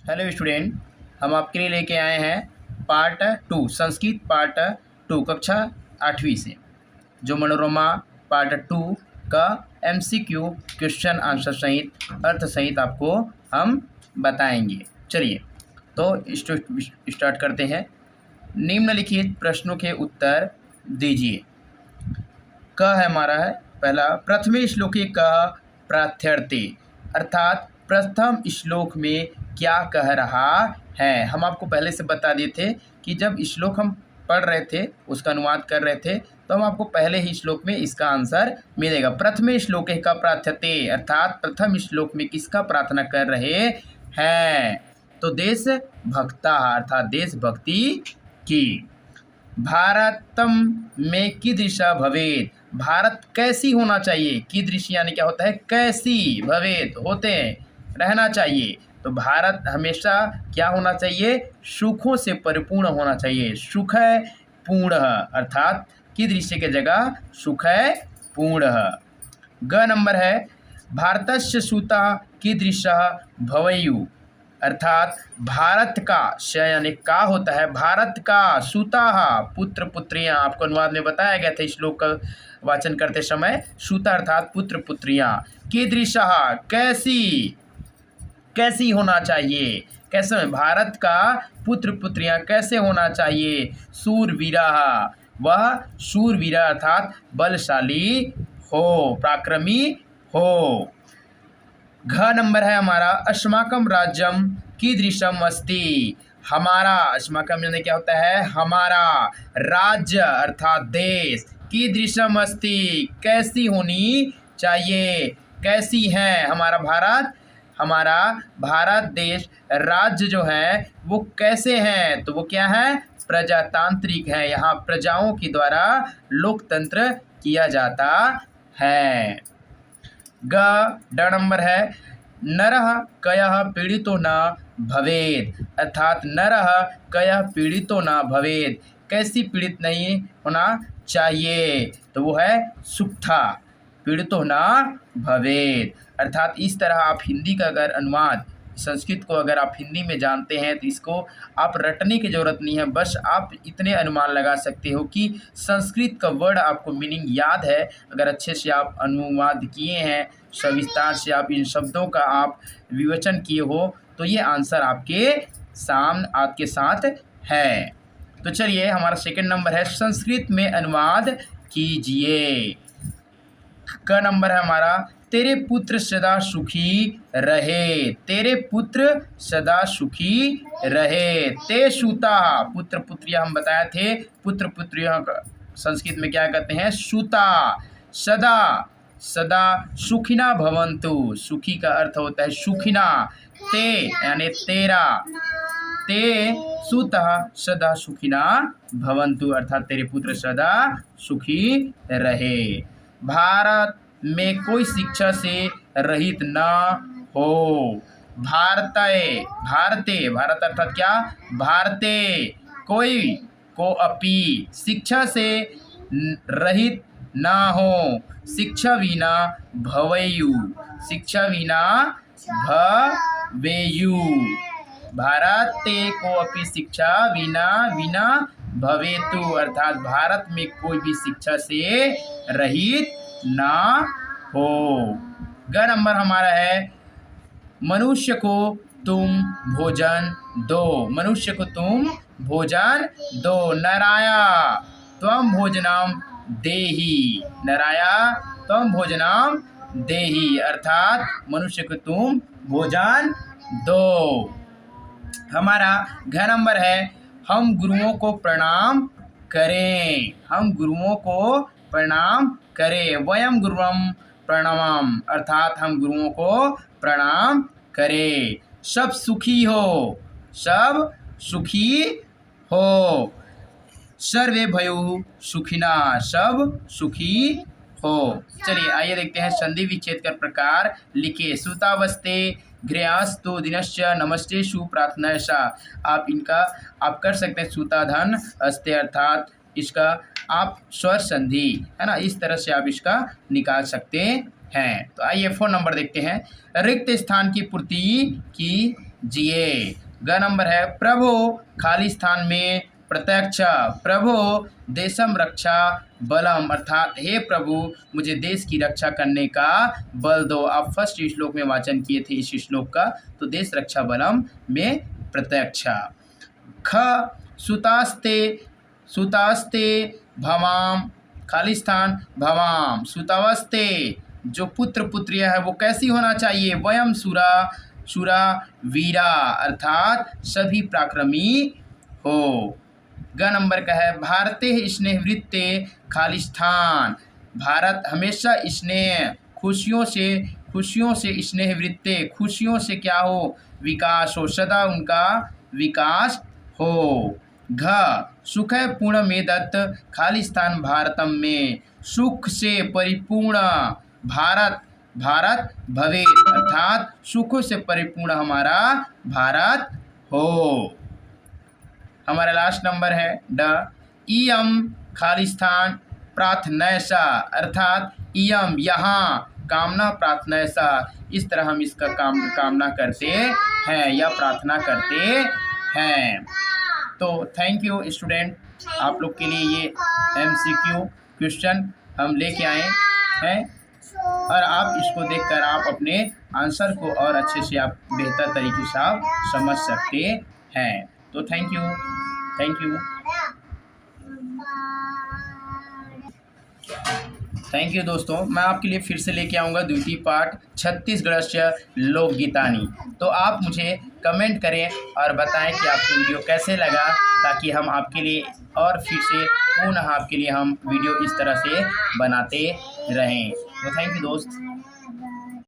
Hello student, हम आपके लिए लेके आए हैं पार्ट 2 संस्कृत पार्ट 2 कक्षा 8वीं से जो मनोरमा पार्ट 2 का MCQ क्वेश्चन आंसर सहित अर्थ सहित आपको हम बताएंगे। चलिए तो स्टार्ट करते हैं। निम्नलिखित प्रश्नों के उत्तर दीजिए। क है हमारा है पहला, प्रथमे श्लोके क प्रार्थ्यर्थे, अर्थात प्रथम श्लोक में क्या कह रहा है। हम आपको पहले से बता दिए थे कि जब श्लोक हम पढ़ रहे थे, उसका अनुवाद कर रहे थे, तो हम आपको पहले ही श्लोक में इसका आंसर मिलेगा। प्रथमे श्लोके का प्रार्थ्यते, अर्थात प्रथम श्लोक में किसका प्रार्थना कर रहे हैं, तो देश भक्ता, अर्थात देशभक्ति की। भारतम में कीदृशा भवेत्, भारत कैसी होना चाहिए। कीदृशी यानी क्या होता है, कैसी, भवेत् होते हैं, रहना चाहिए। तो भारत हमेशा क्या होना चाहिए, सुखों से परिपूर्ण होना चाहिए। सुख है पूर्ण, अर्थात कीदृशी के जगह सुख है पूर्ण। ग नंबर है, भारतस्य सूता कीदृशः भवेयु, अर्थात भारत का श यानी का होता है, भारत का सूता पुत्र पुत्रियां, आपको अनुवाद में बताया गया था श्लोक का वाचन करते समय। सूता अर्थात पुत्र पुत्रियां, कीदृशः कैसी, कैसी होना चाहिए, कैसे भारत का पुत्र पुत्रियां कैसे होना चाहिए। शूरवीरा, वह शूरवीरा अर्थात बलशाली हो, पराक्रमी हो। घ नंबर है हमारा, अस्माकं राज्यम कीदृशम अस्ति, हमारा, अस्माकं यानी क्या होता है, हमारा, राज्य अर्थात देश, कीदृशम अस्ति कैसी होनी चाहिए, कैसी है हमारा भारत, हमारा भारत देश राज्य जो है वो कैसे हैं, तो वो क्या है, प्रजातांत्रिक है। यहाँ प्रजाओं के द्वारा लोकतंत्र किया जाता है। ड नंबर है, नरः कयः पीड़ितो न भवेत्, अर्थात नरः कयः पीड़ितो न भवेत्, कैसी पीड़ित नहीं होना चाहिए, तो वो है सुक्था, पीड़ितो न भवेत्। अर्थात इस तरह आप हिंदी का अगर अनुवाद संस्कृत को अगर आप हिंदी में जानते हैं तो इसको आप रटने की ज़रूरत नहीं है, बस आप इतने अनुमान लगा सकते हो कि संस्कृत का वर्ड आपको मीनिंग याद है। अगर अच्छे से आप अनुवाद किए हैं, सविस्तार से आप इन शब्दों का आप विवेचन किए हो, तो ये आंसर आपके साथ है। तो चलिए हमारा सेकंड नंबर है, संस्कृत में अनुवाद कीजिए। क नंबर है हमारा, तेरे पुत्र सदा सुखी रहे, तेरे पुत्र सदा सुखी रहे। ते सूता, पुत्र पुत्रिया हम बताए थे, पुत्र पुत्रिया संस्कृत में क्या कहते हैं, सूता। सदा, सदा सुखिना भवन्तु, सुखी का अर्थ होता है सुखिना। ते यानी तेरा, ते सूतः सदा सुखिना भवन्तु, अर्थात तेरे पुत्र सदा सुखी रहे। भारत में कोई शिक्षा से रहित न हो, भारते, भारते, भारत अर्थात क्या, भारते, कोई को अपि शिक्षा से रहित ना हो, शिक्षा विना भवेयु, शिक्षा विना भवेयु, भारते को अपि शिक्षा विना भवेतु, अर्थात भारत में कोई भी शिक्षा से रहित ना हो। ग नंबर हमारा है, मनुष्य को तुम भोजन दो, मनुष्य को तुम भोजन दो। नराया त्वं भोजनम देहि, नराया त्वं भोजनम देहि, अर्थात मनुष्य को तुम भोजन दो। हमारा घ नंबर है, हम गुरुओं को प्रणाम करें, हम गुरुओं को प्रणाम करें। वयम गुरुवम प्रणमम, अर्थात हम गुरुओं को प्रणाम करें। सब सुखी हो, सब सुखी हो। सर्वे भयु सुखिना, सब सुखी हो। चलिए आइए देखते हैं संधि विच्छेद कर प्रकार लिखिए। सुतावस्ते गृहस्थो दिनश्च नमस्ते सुप्रार्थना सा, आप कर सकते हैं सूताधन अस्ते, अर्थात इसका आप स्वर संधि है ना, इस तरह से आप इसका निकाल सकते हैं। तो आइए 4 नंबर देखते हैं, रिक्त स्थान की पूर्ति की जिए। ग नंबर है प्रभो खालिस्तान में प्रत्यक्ष, प्रभो देशम रक्षा बलम, अर्थात हे प्रभु मुझे देश की रक्षा करने का बल दो। आप फर्स्ट श्लोक में वाचन किए थे इस श्लोक का, तो देश रक्षा बलम में प्रत्यक्ष। ख सुतास्ते, सुतास्ते भवाम खालिस्तान भवाम, सुतावस्ते जो पुत्र पुत्रियां है वो कैसी होना चाहिए, वयम सुरा सुरा वीरा, अर्थात सभी पराक्रमी हो। ग नंबर का है भारते स्नेहवृत्ते खालिस्तान, भारत हमेशा स्नेह खुशियों से स्नेहवृत्ते, खुशियों से क्या हो, विकास हो, सदा उनका विकास हो। घ सुख पूर्ण में दत्त खालिस्तान भारतम में, सुख से परिपूर्ण भारत भारत भवे, अर्थात सुखों से परिपूर्ण हमारा भारत हो। हमारा लास्ट नंबर है ड इयम खालिस्तान प्रार्थनैसा, अर्थात इयम यहाँ, कामना प्रार्थनैसा, इस तरह हम इसका कामना करते हैं या प्रार्थना करते हैं। तो थैंक यू स्टूडेंट, आप लोग के लिए ये MCQ क्वेश्चन हम लेके आए हैं और आप इसको देखकर आप अपने आंसर को और अच्छे से आप बेहतर तरीके से आप समझ सकते हैं। तो thank you, thank you, thank you दोस्तों। मैं आपके लिए फिर से लेके आऊँगा द्वितीय पाठ छत्तीसगढ़स्य लोकगीतानी। तो आप मुझे कमेंट करें और बताएं कि आपको वीडियो कैसे लगा, ताकि हम आपके लिए और फिर से पुनः आपके लिए हम वीडियो इस तरह से बनाते रहें। तो थैंक यू दोस्त।